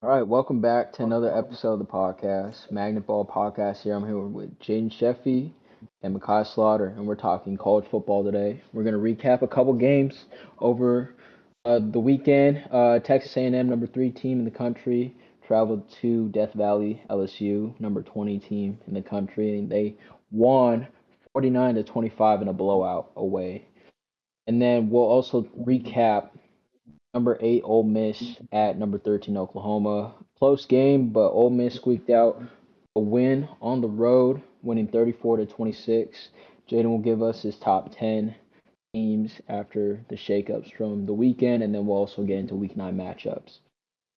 All right, welcome back to another episode of the podcast, MagnetBall podcast. Here, I'm here with Jaden Sheffey and Makai Slaughter, and we're talking college football today. We're gonna recap a couple games over the weekend. Texas A&M, number 3 team in the country, traveled to Death Valley. LSU, number 20 team in the country, and they won 49-25 in a blowout away. And then we'll also recap number 8 Ole Miss at number 13 Oklahoma. Close game, but Ole Miss squeaked out a win on the road, winning 34-26. Jaden will give us his top 10 teams after the shakeups from the weekend, and then we'll also get into Week 9 matchups.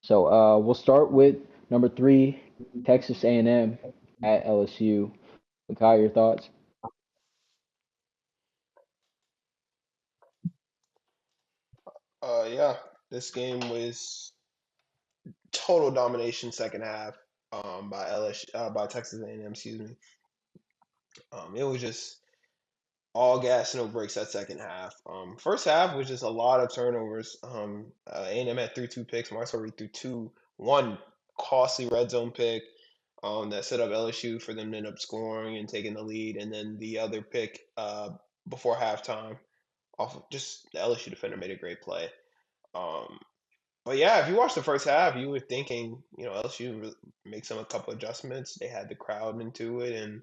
So we'll start with number 3 Texas A&M at LSU. Makai, your thoughts? Yeah, this game was total domination second half by by Texas A&M. Excuse me. It was just all gas, no brakes that second half. First half was just a lot of turnovers. A&M had two picks. Marshall threw one costly red zone pick that set up LSU for them to end up scoring and taking the lead, and then the other pick before halftime off of just the LSU defender made a great play. Um, But yeah, if you watch the first half, you were thinking, LSU makes them a couple adjustments. They had the crowd into it, and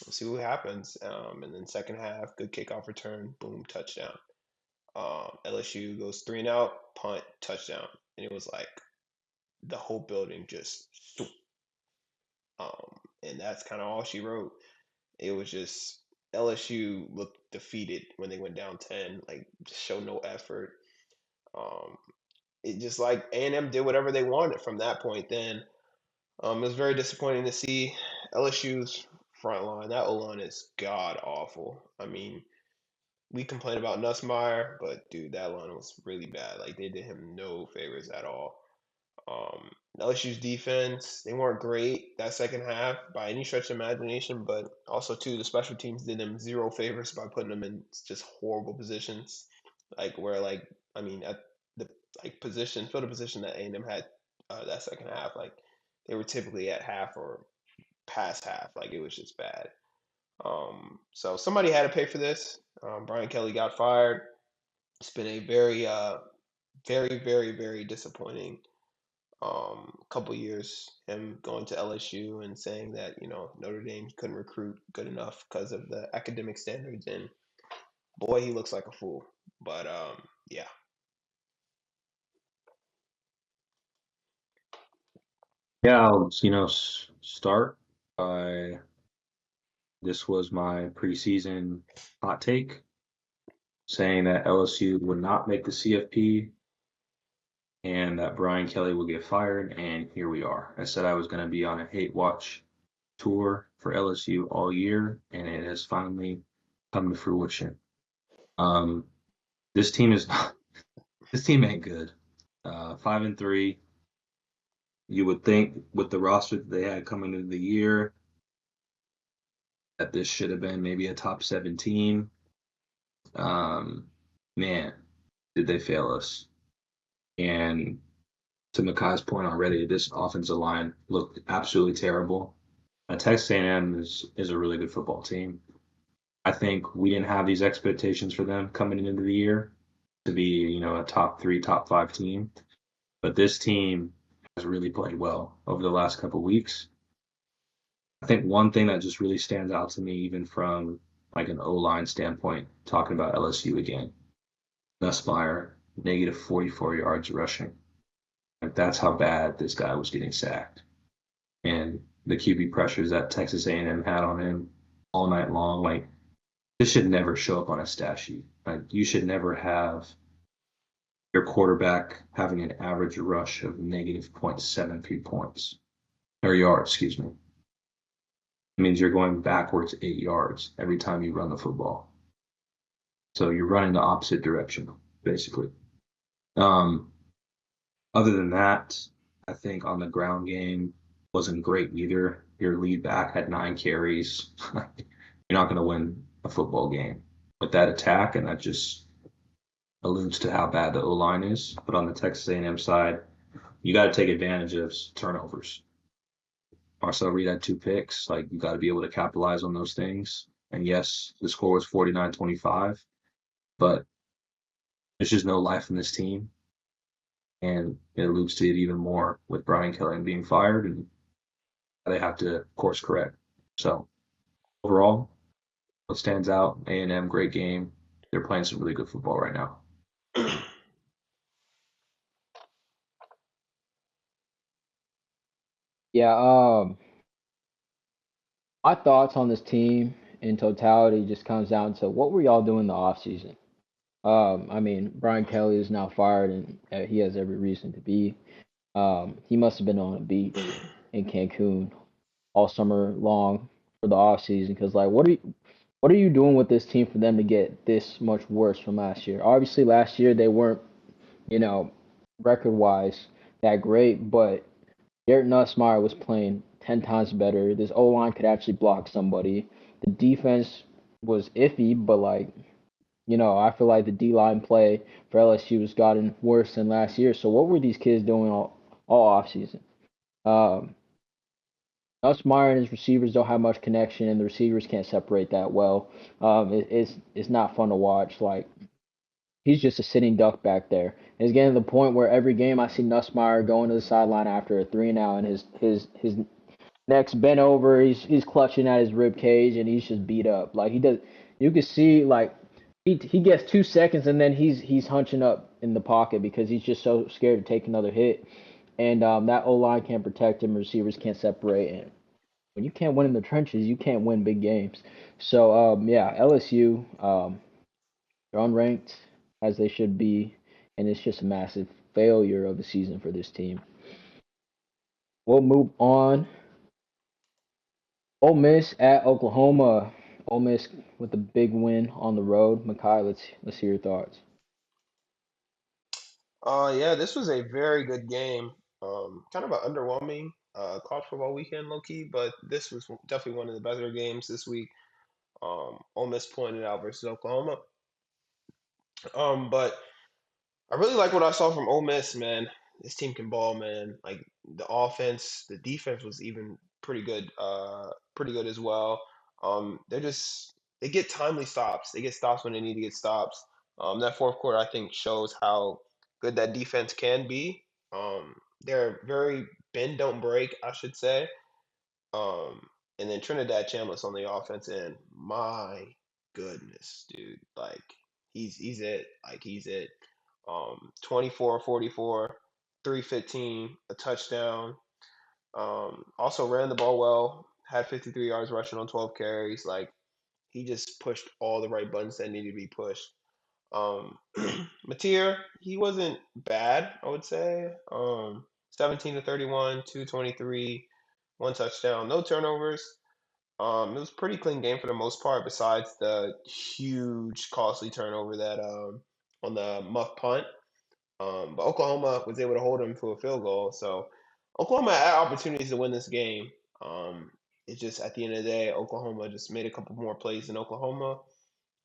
we'll see what happens. And then second half, good kickoff return, boom, touchdown. LSU goes 3-and-out, punt, touchdown, and it was like the whole building just, and that's kind of all she wrote. It was just LSU looked defeated when they went down 10, like just showed no effort. Um, it just like A&M did whatever they wanted from that point. Then it was very disappointing to see LSU's front line. That O line is god awful. I mean, we complain about Nussmeier, but dude, that line was really bad. Like they did him no favors at all. LSU's defense, they weren't great that second half by any stretch of imagination, but also too the special teams did them zero favors by putting them in just horrible positions, like where like I mean at the like position field of position that A&M had that second half, like they were typically at half or past half, like it was just bad. So somebody had to pay for this. Brian Kelly got fired. It's been a very disappointing couple years, him going to LSU and saying that Notre Dame couldn't recruit good enough because of the academic standards, and boy, he looks like a fool. But yeah, Yeah, I'll, start by this was my preseason hot take saying that LSU would not make the CFP and that Brian Kelly will get fired. And here we are. I said I was going to be on a hate watch tour for LSU all year, and it has finally come to fruition. Um, this team is not, this team ain't good. 5-3. You would think with the roster that they had coming into the year that this should have been maybe a top 17. Man, did they fail us? And to Makai's point already, this offensive line looked absolutely terrible. Texas A&M is a really good football team. I think we didn't have these expectations for them coming into the year to be, a top 3, top 5 team. But this team has really played well over the last couple of weeks. I think one thing that just really stands out to me, even from like an O-line standpoint, talking about LSU again, Nussmeier, negative 44 yards rushing. Like that's how bad this guy was getting sacked. And the QB pressures that Texas A&M had on him all night long, like this should never show up on a stat sheet. Like you should never have your quarterback having an average rush of negative 0.73 points or yards, excuse me. It means you're going backwards 8 yards every time you run the football. So you're running the opposite direction, basically. Um, Other than that, I think on the ground game wasn't great either. Your lead back had 9 carries. You're not going to win a football game with that attack, and that just alludes to how bad the O line is. But on the Texas A&M side, you got to take advantage of turnovers. Marcel Reed had 2 picks. Like, you got to be able to capitalize on those things. And yes, the score was 49-25, but there's just no life in this team. And it alludes to it even more with Brian Kelly being fired, and they have to course correct. So overall, what stands out, A&M, great game. They're playing some really good football right now. Yeah, my thoughts on this team in totality just comes down to what were y'all doing in the offseason? I mean, Brian Kelly is now fired and he has every reason to be. He must have been on a beach in Cancun all summer long for the offseason because like what are you doing with this team for them to get this much worse from last year? Obviously last year they weren't, you know, record wise that great, but Garrett Nussmeier was playing 10 times better. This O line could actually block somebody. The defense was iffy, but like, I feel like the D line play for LSU has gotten worse than last year. So what were these kids doing all off season? Um, Nussmeier and his receivers don't have much connection, and the receivers can't separate that well. It's not fun to watch. Like he's just a sitting duck back there. It's getting to the point where every game I see Nussmeier going to the sideline after a 3 and out, and his neck's bent over. He's clutching at his rib cage, and he's just beat up. Like he does, you can see like he gets 2 seconds, and then he's hunching up in the pocket because he's just so scared to take another hit. And that O line can't protect him. Receivers can't separate. And when you can't win in the trenches, you can't win big games. So yeah, LSU they're unranked as they should be, and it's just a massive failure of the season for this team. We'll move on. Ole Miss at Oklahoma. Ole Miss with a big win on the road. Makai, let's hear your thoughts. Yeah, this was a very good game. Kind of an underwhelming college football weekend, low key, but this was definitely one of the better games this week. Ole Miss pointed out versus Oklahoma. But I really like what I saw from Ole Miss, man. This team can ball, man. Like the offense, the defense was even pretty good as well. They get timely stops. They get stops when they need to get stops. That fourth quarter, I think, shows how good that defense can be. They're very bend don't break, I should say. Um, and then Trinidad Chambliss on the offense end. My goodness, dude. Like he's it. Like he's it. 24 44, 315, a touchdown. Also ran the ball well, had 53 yards rushing on 12 carries. Like he just pushed all the right buttons that needed to be pushed. Um, Mateer, he wasn't bad, I would say. 17 to 31, 223, one touchdown, no turnovers. It was a pretty clean game for the most part, besides the huge costly turnover that on the muff punt. But Oklahoma was able to hold them to a field goal. So Oklahoma had opportunities to win this game. Um, it just at the end of the day, Oklahoma just made a couple more plays in Oklahoma.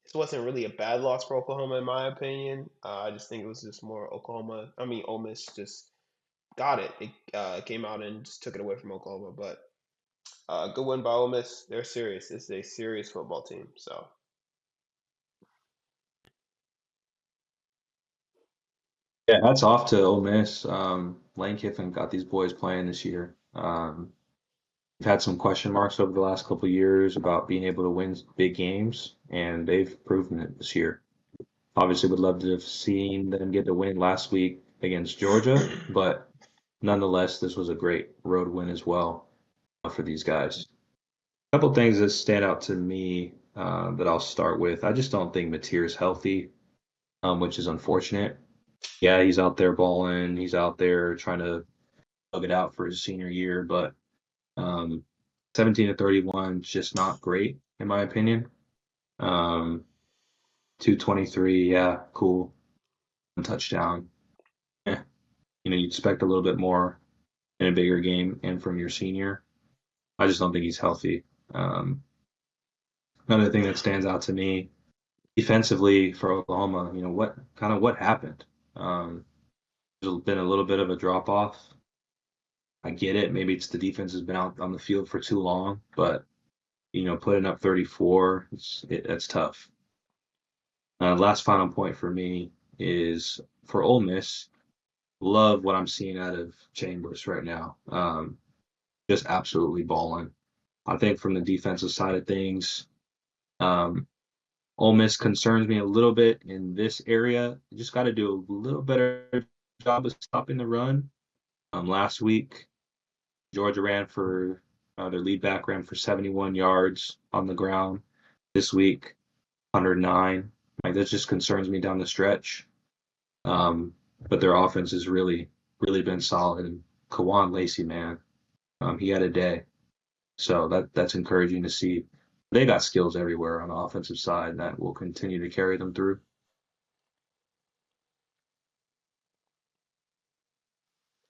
This wasn't really a bad loss for Oklahoma, in my opinion. I just think it was just more Ole Miss just got it. It came out and just took it away from Oklahoma. But good win by Ole Miss. They're serious. This is a serious football team. So Yeah, hats off to Ole Miss. Lane Kiffin got these boys playing this year. We've had some question marks over the last couple of years about being able to win big games, and they've proven it this year. Obviously, would love to have seen them get the win last week against Georgia, but nonetheless, this was a great road win as well for these guys. A couple things that stand out to me that I'll start with. I just don't think Mateer is healthy, which is unfortunate. Yeah, he's out there balling. He's out there trying to bug it out for his senior year, but um, 17 to 31 is just not great in my opinion. Um, 223, yeah, cool. One touchdown. Yeah, you expect a little bit more in a bigger game and from your senior. I just don't think he's healthy. Um, Another thing that stands out to me defensively for Oklahoma, what happened? There's been a little bit of a drop off I get it. Maybe it's the defense has been out on the field for too long, but putting up 34, that's tough. Last final point for me is for Ole Miss. Love what I'm seeing out of Chambers right now. Just absolutely balling. I think from the defensive side of things, um, Ole Miss concerns me a little bit in this area. You just got to do a little better job of stopping the run. Last week, Georgia ran for their lead back ran for 71 yards on the ground. This week, 109. Like that just concerns me down the stretch. But their offense has really, really been solid. And Kawan Lacey, man, he had a day. So that's encouraging to see. They got skills everywhere on the offensive side that will continue to carry them through.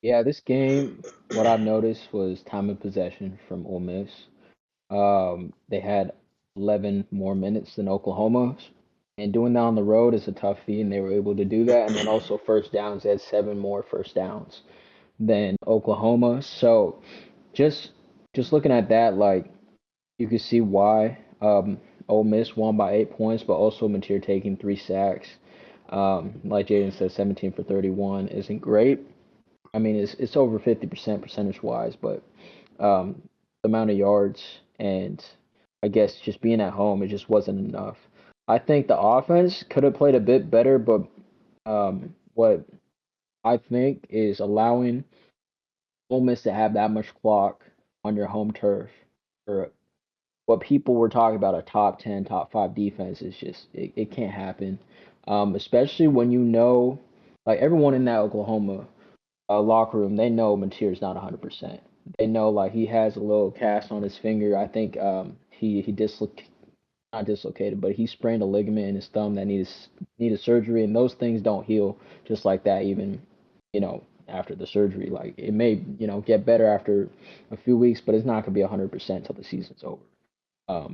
Yeah, this game, what I've noticed was time of possession from Ole Miss. They had 11 more minutes than Oklahoma, and doing that on the road is a tough feat, and they were able to do that. And then also first downs, they had 7 more first downs than Oklahoma. So just just looking at that, like you could see why Ole Miss won by 8 points, but also Mateer taking 3 sacks. Like Jaden said, 17 for 31 isn't great. I mean, it's over 50% percentage wise, but the amount of yards and I guess just being at home, it just wasn't enough. I think the offense could have played a bit better, but what I think is allowing Ole Miss to have that much clock on your home turf for what people were talking about a top 10, top 5 defense is just it can't happen. Especially when you know, like everyone in that Oklahoma locker room, they know Mateer's not 100%. They know like he has a little cast on his finger. I think he not dislocated, but he sprained a ligament in his thumb that needed surgery, and those things don't heal just like that. Even after the surgery, like it may get better after a few weeks, but it's not gonna be 100% till the season's over.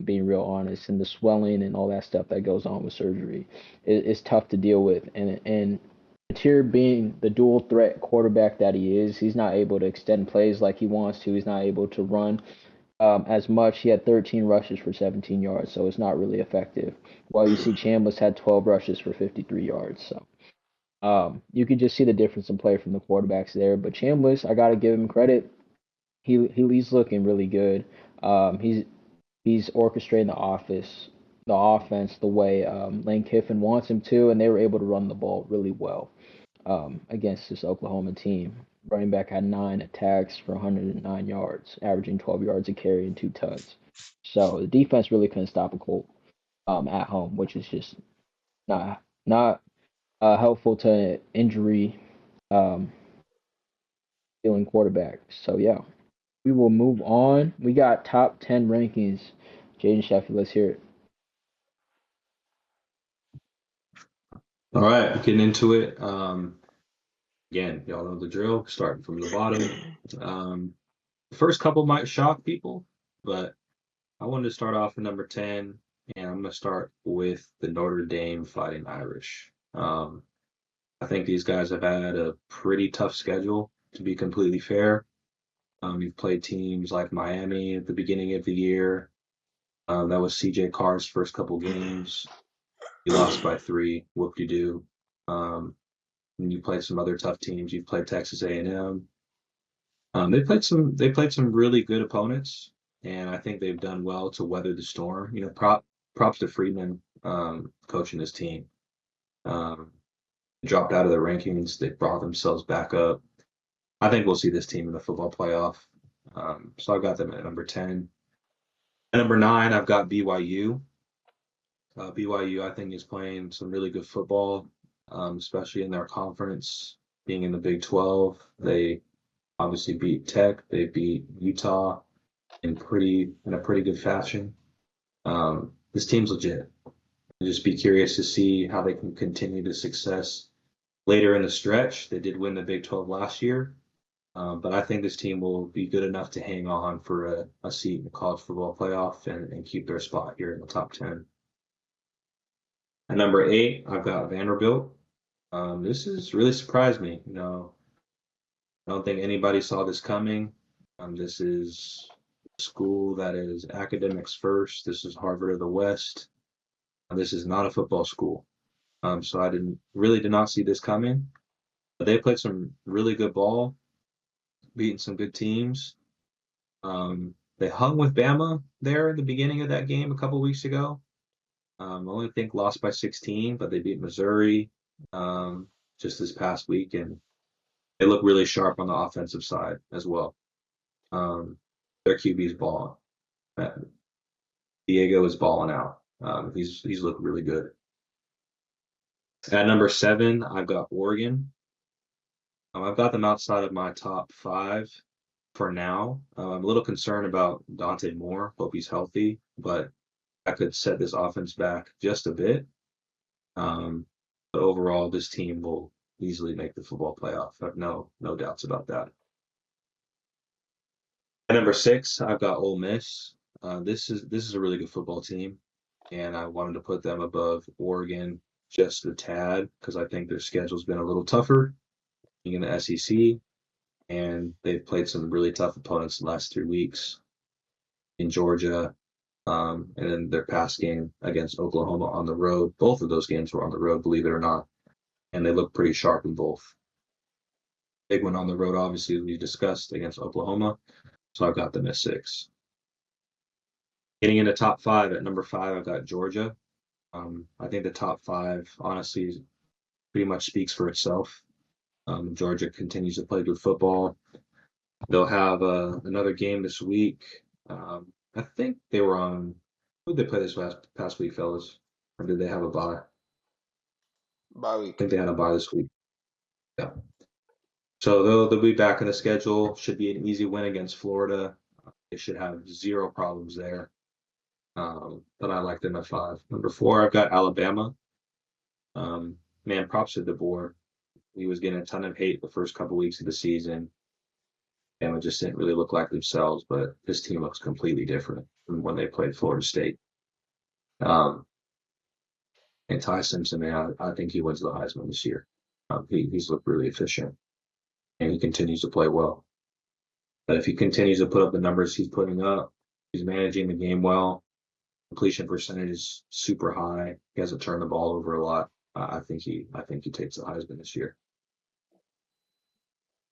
Being real honest, and the swelling and all that stuff that goes on with surgery is tough to deal with. And Mateer being the dual threat quarterback that he is, he's not able to extend plays like he wants to. He's not able to run as much. He had 13 rushes for 17 yards, so it's not really effective. While you see Chambliss had 12 rushes for 53 yards, so you can just see the difference in play from the quarterbacks there. But Chambliss, I got to give him credit. He's looking really good. He's orchestrating the offense the way Lane Kiffin wants him to, and they were able to run the ball really well against this Oklahoma team. Running back had 9 attacks for 109 yards, averaging 12 yards a carry and 2 tugs. So the defense really couldn't stop a Colt at home, which is just not helpful to injury um, dealing quarterback. So yeah, we will move on. We got top 10 rankings. Jaden Sheffey, let's hear it. All right, getting into it. Again, y'all know the drill, starting from the bottom. The first couple might shock people, but I wanted to start off at number 10, and I'm going to start with the Notre Dame Fighting Irish. I think these guys have had a pretty tough schedule, to be completely fair. You've played teams like Miami at the beginning of the year. That was CJ Carr's first couple games. He lost by 3. Whoop-de-doo. And you played some other tough teams. You've played Texas A&M. They played some really good opponents, and I think they've done well to weather the storm. Props to Friedman coaching this team. Um, dropped out of the rankings. They brought themselves back up. I think we'll see this team in the football playoff. So I've got them at number 10. At number 9, I've got BYU. BYU, I think, is playing some really good football, especially in their conference, being in the Big 12. They obviously beat Tech. They beat Utah in a pretty good fashion. This team's legit. I'll just be curious to see how they can continue the success later in the stretch. They did win the Big 12 last year, but I think this team will be good enough to hang on for a seat in the college football playoff and keep their spot here in the top 10. At number 8, I've got Vanderbilt. This has really surprised me. I don't think anybody saw this coming. This is a school that is academics first. This is Harvard of the West. This is not a football school. So I did not see this coming. But they played some really good ball, beating some good teams. They hung with Bama there at the beginning of that game a couple weeks ago. I only think lost by 16, but they beat Missouri just this past week, and they look really sharp on the offensive side as well. Their QB's balling. Diego is balling out. He's looked really good. At number 7, I've got Oregon. I've got them outside of my top 5 for now. I'm a little concerned about Dante Moore. Hope he's healthy, but that could set this offense back just a bit. But overall, this team will easily make the football playoff. I have no doubts about that. At number 6, I've got Ole Miss. This is a really good football team, and I wanted to put them above Oregon just a tad because I think their schedule's been a little tougher in the SEC, and they've played some really tough opponents the last 3 weeks in Georgia, and then their past game against Oklahoma on the road. Both of those games were on the road, believe it or not, and they look pretty sharp in both. Big one on the road, obviously, we discussed against Oklahoma, so I've got them at 6. Getting into top 5, at number 5, I've got Georgia. I think the top 5, honestly, pretty much speaks for itself. Georgia continues to play good football. They'll have another game this week. I think they were on. Who did they play this past week, fellas? Or did they have a bye? Bye I week. think they had a bye this week. Yeah. So they'll be back in the schedule. Should be an easy win against Florida. They should have 0 problems there. But I like them at 5. Number 4, I've got Alabama. Man, props to DeBoer. He was getting a ton of hate the first couple weeks of the season. Bama just didn't really look like themselves, but this team looks completely different from when they played Florida State. And Ty Simpson, man, I think he wins the Heisman this year. He's looked really efficient, and he continues to play well. But if he continues to put up the numbers he's putting up, he's managing the game well. Completion percentage is super high. He hasn't turned the ball over a lot. I think he takes the Heisman this year.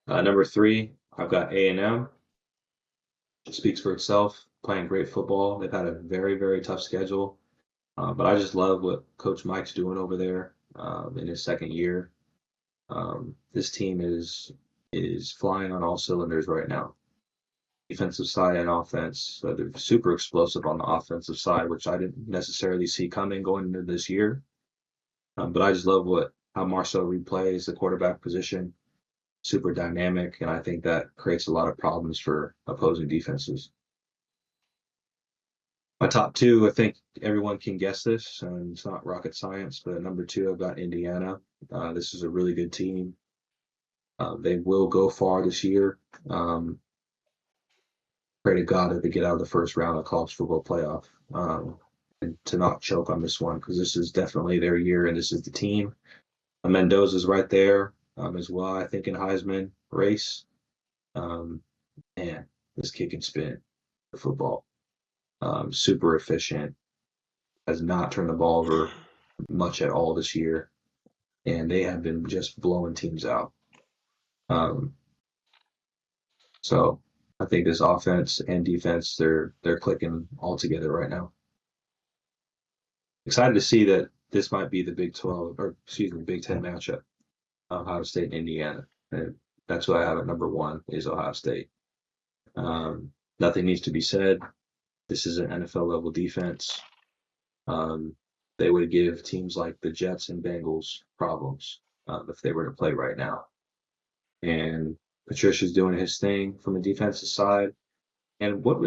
Number 3, I've got A&M. It speaks for itself. Playing great football. They've had a very, very tough schedule, but I just love what Coach Mike's doing over there in his second year. This team is flying on all cylinders right now. Defensive side and offense. They're super explosive on the offensive side, which I didn't necessarily see coming going into this year. But I just love how Marcel Reed plays the quarterback position. Super dynamic, and I think that creates a lot of problems for opposing defenses. My top 2, I think everyone can guess this, and it's not rocket science, but at number 2, I've got Indiana. This is a really good team. They will go far this year. Pray to God that they get out of the first round of college football playoff and to not choke on this one, because this is definitely their year, and this is the team. Mendoza's right there as well, I think, in Heisman race. Man, this kick and spin for football. Super efficient. Has not turned the ball over much at all this year, and they have been just blowing teams out. So I think this offense and defense, they're clicking all together right now. Excited to see that this might be the Big 12, or excuse me, Big 10 matchup. Ohio State and Indiana. And that's what I have at number 1 is Ohio State. Nothing needs to be said. This is an NFL level defense. They would give teams like the Jets and Bengals problems if they were to play right now. And Patricia's doing his thing from the defensive side. And what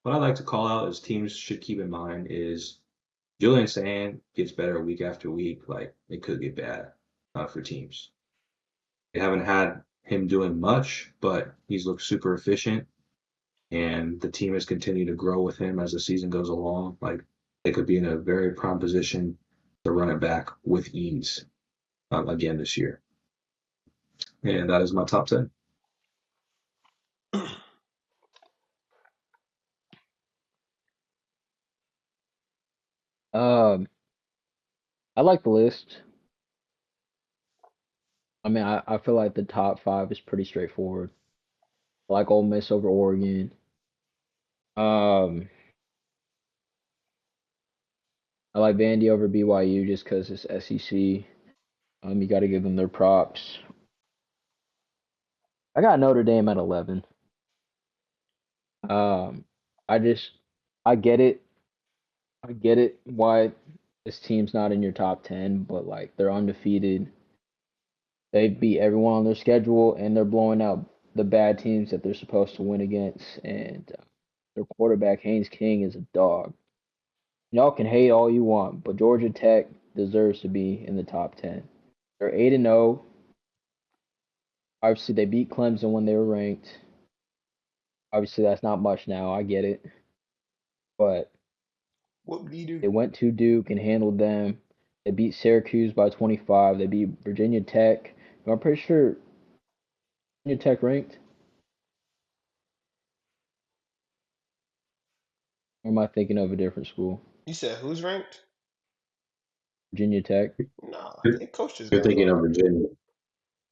I like to call out is teams should keep in mind is Julian Sand gets better week after week. Like, it could get bad for teams. They haven't had him doing much, but he's looked super efficient, and the team has continued to grow with him as the season goes along. Like, they could be in a very prime position to run it back with ease again this year. And that is my top 10. Um, I like the list. I mean, I feel like the top five is pretty straightforward. I like Ole Miss over Oregon. Um, I like Vandy over BYU just because it's SEC. You got to give them their props. I got Notre Dame at 11. Um, I just, I get it. I get it why this team's not in your top 10, but like they're undefeated. They beat everyone on their schedule, and they're blowing out the bad teams that they're supposed to win against. And their quarterback Haynes King is a dog. Y'all can hate all you want, but Georgia Tech deserves to be in the top 10. They're 8-0. Obviously, they beat Clemson when they were ranked. Obviously, that's not much now. I get it, but What do you do? they went to Duke and handled them. They beat Syracuse by 25. They beat Virginia Tech. I'm pretty sure Virginia Tech ranked. Or am I thinking of a different school? You said who's ranked? Virginia Tech. Nah, You're, they coach just you're got thinking of fired. Virginia.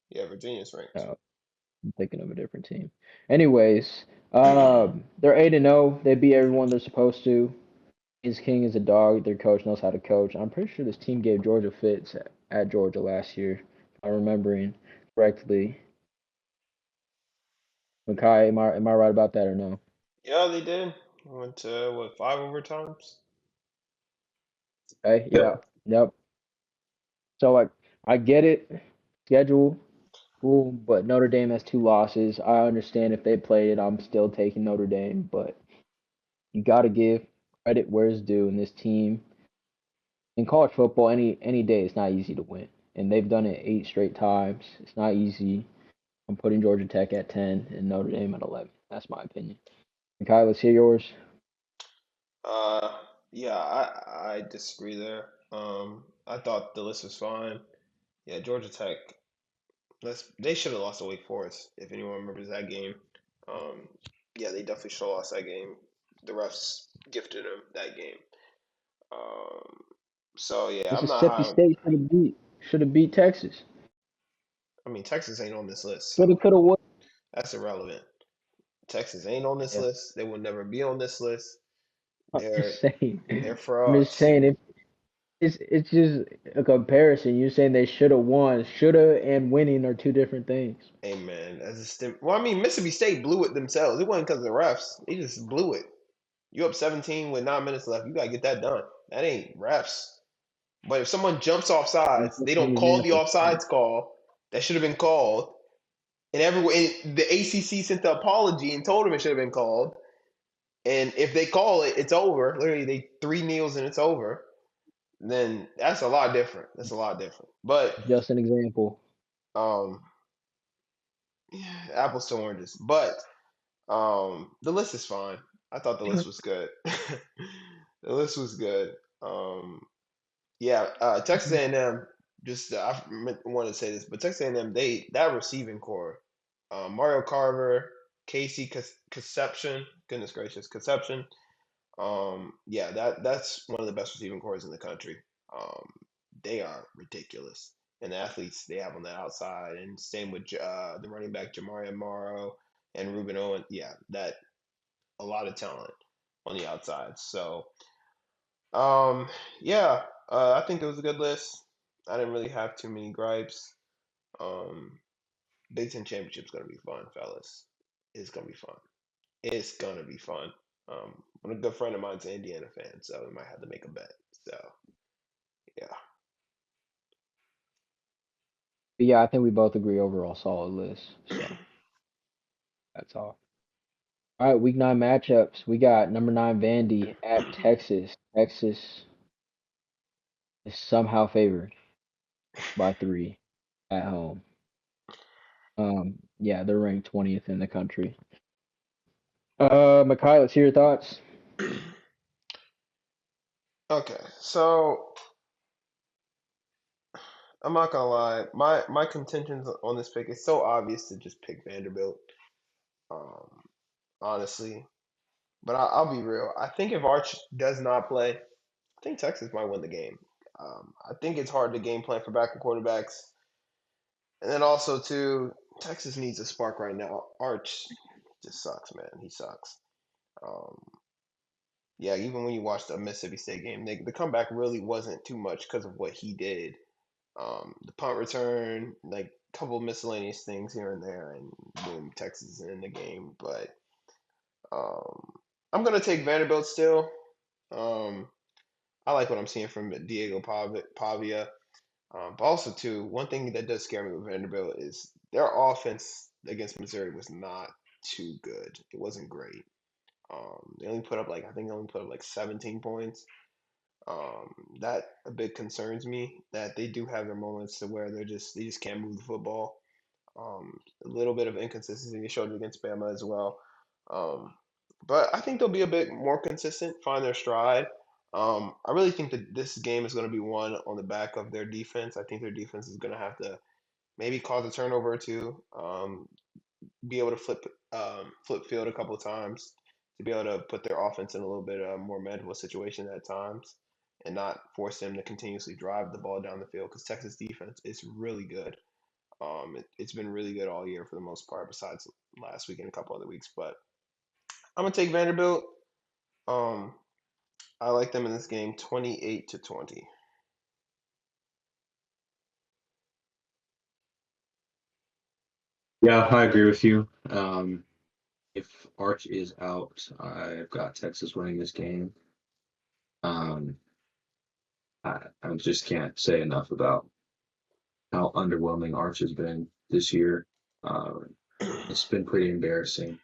Yeah, Virginia's ranked. I'm thinking of a different team. Anyways, they're 8-0. They beat everyone they're supposed to. His King is a dog. Their coach knows how to coach. I'm pretty sure this team gave Georgia fits at Georgia last year, if I'm remembering correctly. Makai, am I right about that or no? Yeah, they did. Went to what, 5 overtimes? Hey, yeah, Yep. yep. So like, I get it. Schedule, cool, but Notre Dame has two losses. I understand if they played it, I'm still taking Notre Dame, but you got to give credit where it's due. And this team in college football, any day, it's not easy to win, and they've done it 8 straight times. It's not easy. I'm putting Georgia Tech at 10 and Notre Dame at 11. That's my opinion. Kai, let's hear yours. Uh, yeah, I disagree there. I thought the list was fine. Yeah, Georgia Tech. They should have lost to Wake Forest if anyone remembers that game. Um, yeah, they definitely should have lost that game. The refs gifted them that game. Um, so yeah, I'm not Mississippi high. State should have beat Texas. I mean, Texas ain't on this list, Shoulda, so coulda, would. that's irrelevant. Texas ain't on this Yeah, list. They will never be on this list. I'm just They're saying. they're I'm just frauds. saying if it's just a comparison. You're saying they should have won. Shoulda and winning are two different things. Hey man, well, I mean, Mississippi State blew it themselves. It wasn't because of the refs. They just blew it. You up 17 with 9 minutes left. You gotta get that done. That ain't refs. But if someone jumps off That's sides, just they an don't call the example. offsides call that should have been called. And the ACC sent the apology and told them it should have been called. And if they call it, it's over. Literally, they 3 kneels and it's over. Then that's a lot different. That's a lot different. But Just an example. um, yeah, apples to oranges. But the list is fine. I thought the list was good. The list was good. Um, yeah, Texas A&M. Just wanted to say this, but Texas A&M, they that receiving core, Mario Carver, Casey Conception, goodness gracious, Conception. Yeah, that's one of the best receiving cores in the country. Um, they are ridiculous, and the athletes they have on the outside, and same with the running back Jamarian Morrow and Ruben Owen. Yeah, that a lot of talent on the outside. So, um, yeah, I think it was a good list. I didn't really have too many gripes. Um, Big Ten Championship's gonna be fun, fellas. It's gonna be fun. It's gonna be fun. A good friend of mine's an Indiana fan, so we might have to make a bet. So, yeah. But yeah, I think we both agree overall solid list. So that's all. All right, week 9 matchups. We got number 9 Vandy at Texas. Texas is somehow favored by 3 at home. Yeah, they're ranked 20th in the country. Makai, let's hear your thoughts. Okay, so I'm not gonna lie. My contentions on this pick is so obvious to just pick Vanderbilt. Um, honestly, but I'll be real. I think if Arch does not play, I think Texas might win the game. I think it's hard to game plan for backup quarterbacks, and then also too, Texas needs a spark right now. Arch just sucks, man. He sucks. Um, yeah, even when you watch the Mississippi State game, the comeback really wasn't too much because of what he did. The punt return, like a couple of miscellaneous things here and there, and boom, Texas is in the game. But um, I'm gonna take Vanderbilt still. Um, I like what I'm seeing from Diego Pavia. But also too, one thing that does scare me with Vanderbilt is their offense against Missouri was not too good. It wasn't great. They only put up like I think they only put up like 17 points. That a bit concerns me that they do have their moments to where they just can't move the football. A little bit of inconsistency they showed against Bama as well. Um, but I think they'll be a bit more consistent, find their stride. I really think that this game is going to be won on the back of their defense. I think their defense is going to have to maybe cause a turnover or two, be able to flip field a couple of times to be able to put their offense in a little bit more manageable situation at times and not force them to continuously drive the ball down the field because Texas defense is really good. It's been really good all year for the most part, besides last week and a couple other weeks. But I'm gonna take Vanderbilt. Um, I like them in this game, 28-20. Yeah, I agree with you. If Arch is out, I've got Texas winning this game. Um, I just can't say enough about how underwhelming Arch has been this year. It's been pretty embarrassing.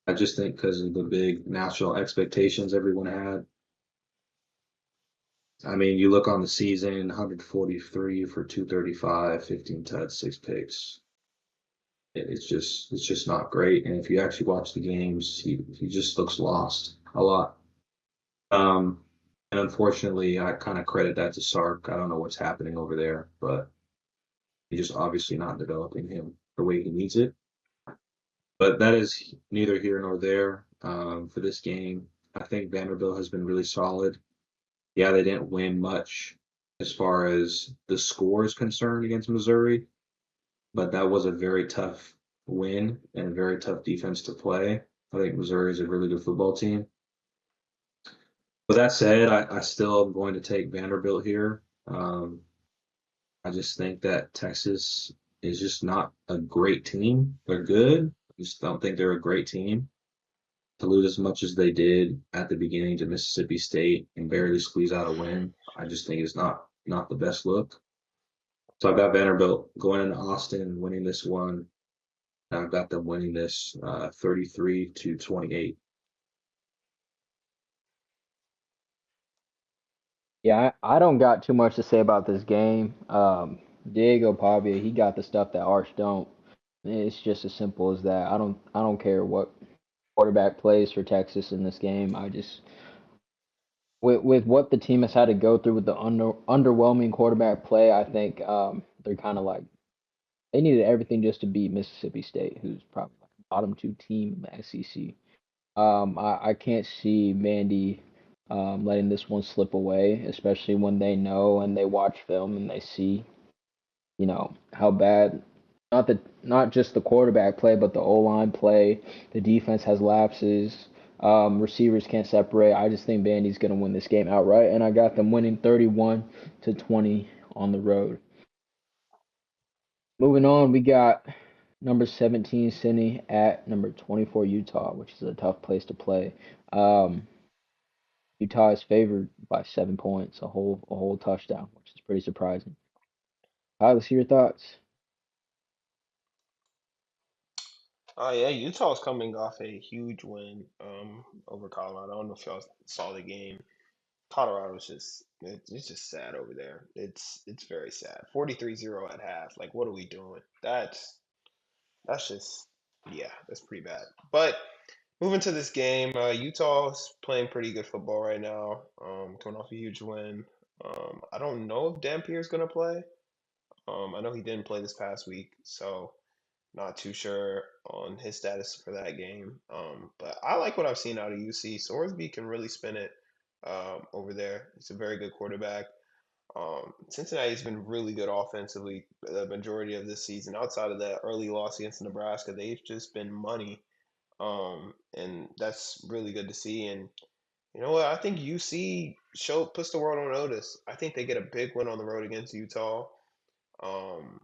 I just think because of the big national expectations everyone had. I mean, you look on the season, 143 for 235, 15 touchdowns, 6 picks. It's just not great. And if you actually watch the games, he just looks lost a lot. Um, and unfortunately, I kind of credit that to Sark. I don't know what's happening over there, but he's just obviously not developing him the way he needs it. But that is neither here nor there for this game. I think Vanderbilt has been really solid. Yeah, they didn't win much as far as the score is concerned against Missouri, but that was a very tough win and a very tough defense to play. I think Missouri is a really good football team. With that said, I still am going to take Vanderbilt here. I just think that Texas is just not a great team. They're good. I just don't think they're a great team. To lose as much as they did at the beginning to Mississippi State and barely squeeze out a win, I just think it's not the best look. So I've got Vanderbilt going into Austin and winning this one. And I've got them winning this 33-28. Yeah, I don't got too much to say about this game. Diego Pavia, he got the stuff that Arch don't. It's just as simple as that. I don't care what quarterback plays for Texas in this game. I just with what the team has had to go through with the underwhelming quarterback play, I think they're kind of like they needed everything just to beat Mississippi State, who's probably like a bottom two team in the SEC. I can't see Vandy letting this one slip away, especially when they know and they watch film and they see, how bad not just the quarterback play, but the O line play. The defense has lapses. Receivers can't separate. I just think Vandy's gonna win this game outright, and I got them winning 31-20 on the road. Moving on, we got number 17 Cincy at number 24 Utah, which is a tough place to play. Um, Utah is favored by 7 points, a whole touchdown, which is pretty surprising. Let's hear your thoughts. Oh yeah, Utah's coming off a huge win over Colorado. I don't know if y'all saw the game. Colorado's it's just sad over there. It's very sad. 43-0 at half. Like what are we doing? That's just yeah, that's pretty bad. But moving to this game, Utah's playing pretty good football right now. Coming off a huge win. I don't know if Dampier's gonna play. I know he didn't play this past week, so not too sure on his status for that game. But I like what I've seen out of UC. Sorsby can really spin it over there. He's a very good quarterback. Cincinnati's been really good offensively the majority of this season. Outside of that early loss against Nebraska, they've just been money, and that's really good to see. And you know what? I think UC puts the world on notice. I think they get a big win on the road against Utah. Um,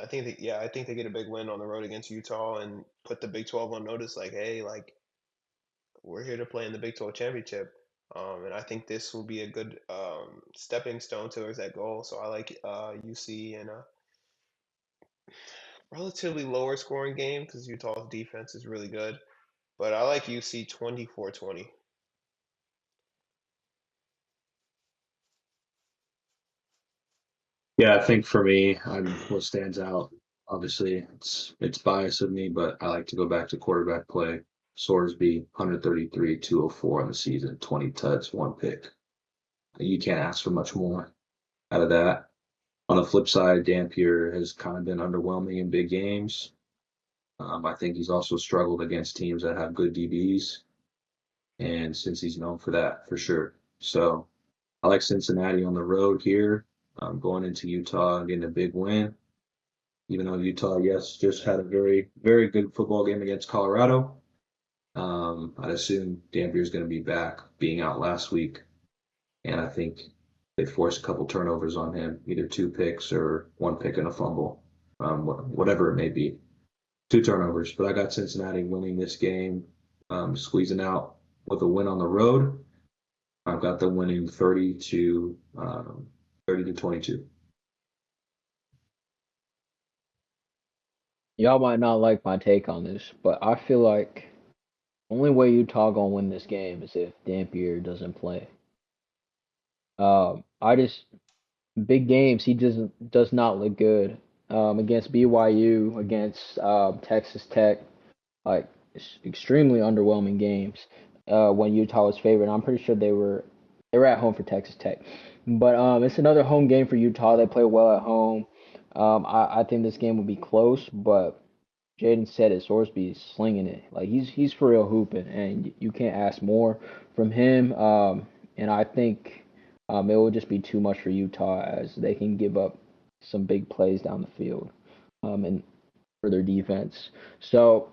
I think they get a big win on the road against Utah and put the Big 12 on notice. Like, hey, like we're here to play in the Big 12 championship. And I think this will be a good stepping stone towards that goal. So I like UC in a relatively lower scoring game because Utah's defense is really good. But I like UC 24-20. Yeah, I think for me, what stands out. Obviously, it's bias of me, but I like to go back to quarterback play. Sorsby, 133, 204 in the season, 20 tuds, one pick. You can't ask for much more out of that. On the flip side, Dampier has kind of been underwhelming in big games. I think he's also struggled against teams that have good DBs, and since he's known for that, for sure. So I like Cincinnati on the road here. Going into Utah and getting a big win. Even though Utah, yes, just had a very, very good football game against Colorado. I'd assume Dampier's going to be back, being out last week, and I think they forced a couple turnovers on him, either two picks or one pick and a fumble, whatever it may be. Two turnovers, but I got Cincinnati winning this game, squeezing out with a win on the road. I've got them winning 30 to 22. Y'all might not like my take on this, but I feel like only way Utah gonna win this game is if Dampier doesn't play. I just big games he does not look good. Against BYU, against Texas Tech, like extremely underwhelming games. When Utah was favored, I'm pretty sure they were at home for Texas Tech, but it's another home game for Utah. They play well at home. I think this game will be close, but Jaden said it. Sorsby's slinging it. Like he's for real hooping, and you can't ask more from him. And I think it will just be too much for Utah as they can give up some big plays down the field, and for their defense. So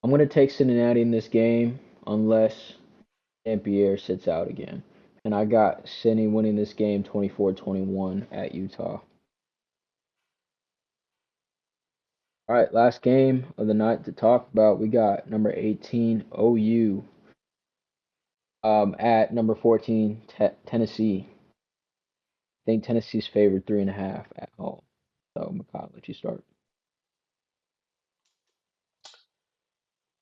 I'm gonna take Cincinnati in this game unless Dampier sits out again. And I got Cincy winning this game 24-21 at Utah. All right, last game of the night to talk about. We got number 18 OU at number 14 Tennessee. I think Tennessee's favored 3.5 at home. So Makai, I'll let you start.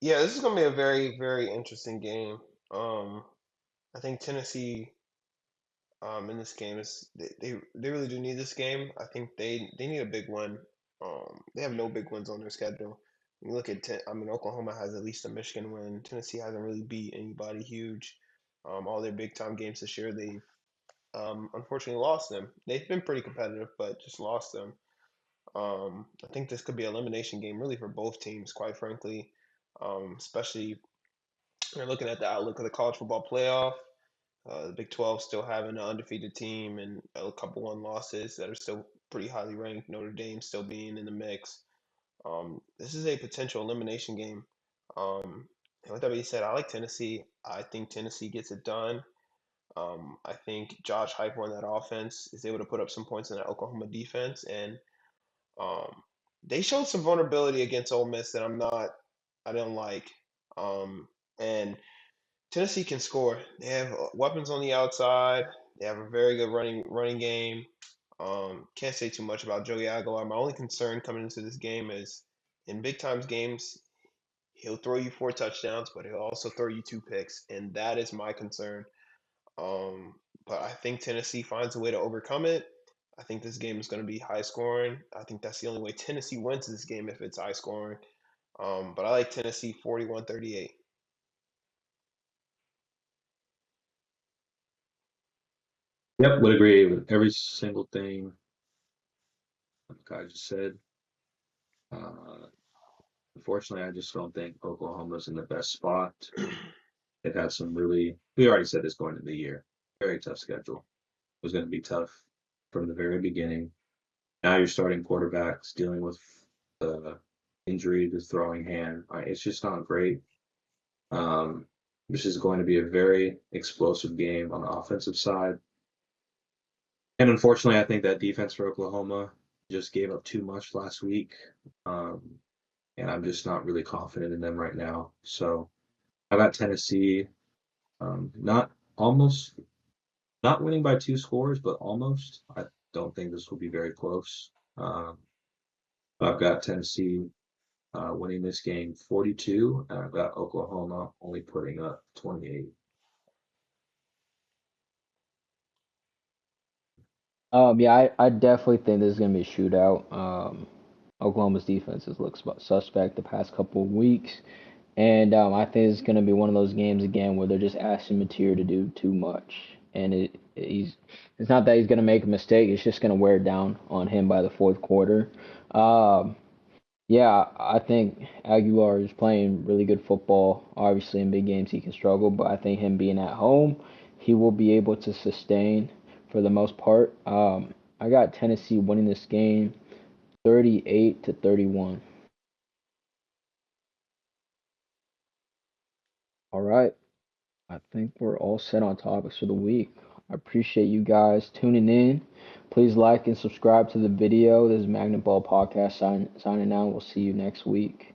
Yeah, this is going to be a very, very interesting game. I think Tennessee in this game is they really do need this game. I think they need a big win. They have no big wins on their schedule. When you look at Oklahoma has at least a Michigan win. Tennessee hasn't really beat anybody huge. All their big time games this year, they've unfortunately lost them. They've been pretty competitive, but just lost them. I think this could be an elimination game really for both teams, quite frankly. Especially when you're looking at the outlook of the college football playoff. The Big 12 still having an undefeated team and a couple one losses that are still pretty highly ranked. Notre Dame still being in the mix. This is a potential elimination game. And with that being said, I like Tennessee. I think Tennessee gets it done. I think Josh Heupel on that offense is able to put up some points in that Oklahoma defense, and um, they showed some vulnerability against Ole Miss that I don't like. And Tennessee can score. They have weapons on the outside. They have a very good running game. Can't say too much about Joey Aguilar. My only concern coming into this game is in big times games, he'll throw you 4 touchdowns, but he'll also throw you 2 picks, and that is my concern. Um, but I think Tennessee finds a way to overcome it. I think this game is going to be high scoring. I think that's the only way Tennessee wins this game if it's high scoring. But I like Tennessee 41-38. Yep, would agree with every single thing Kai just said. Uh, Unfortunately, I just don't think Oklahoma's in the best spot. They've had some really, we already said this going into the year, very tough schedule. It was going to be tough from the very beginning. Now you're starting quarterbacks dealing with the injury to throwing hand. It's just not great. Um, this is going to be a very explosive game on the offensive side. And unfortunately, I think that defense for Oklahoma just gave up too much last week. Um, and I'm just not really confident in them right now. So I got Tennessee, not almost not winning by 2 scores, but almost. I don't think this will be very close. I've got Tennessee winning this game 42, and I've got Oklahoma only putting up 28. Yeah, I definitely think this is gonna be a shootout. Oklahoma's defense has looked suspect the past couple of weeks, and I think it's gonna be one of those games again where they're just asking Mateer to do too much, and it's not that he's gonna make a mistake; it's just gonna wear down on him by the fourth quarter. Um, yeah, I think Aguilar is playing really good football. Obviously, in big games he can struggle, but I think him being at home, he will be able to sustain for the most part. I got Tennessee winning this game 38-31. All right. I think we're all set on topics for the week. I appreciate you guys tuning in. Please like and subscribe to the video. This is MagnetBall Podcast signing out. We'll see you next week.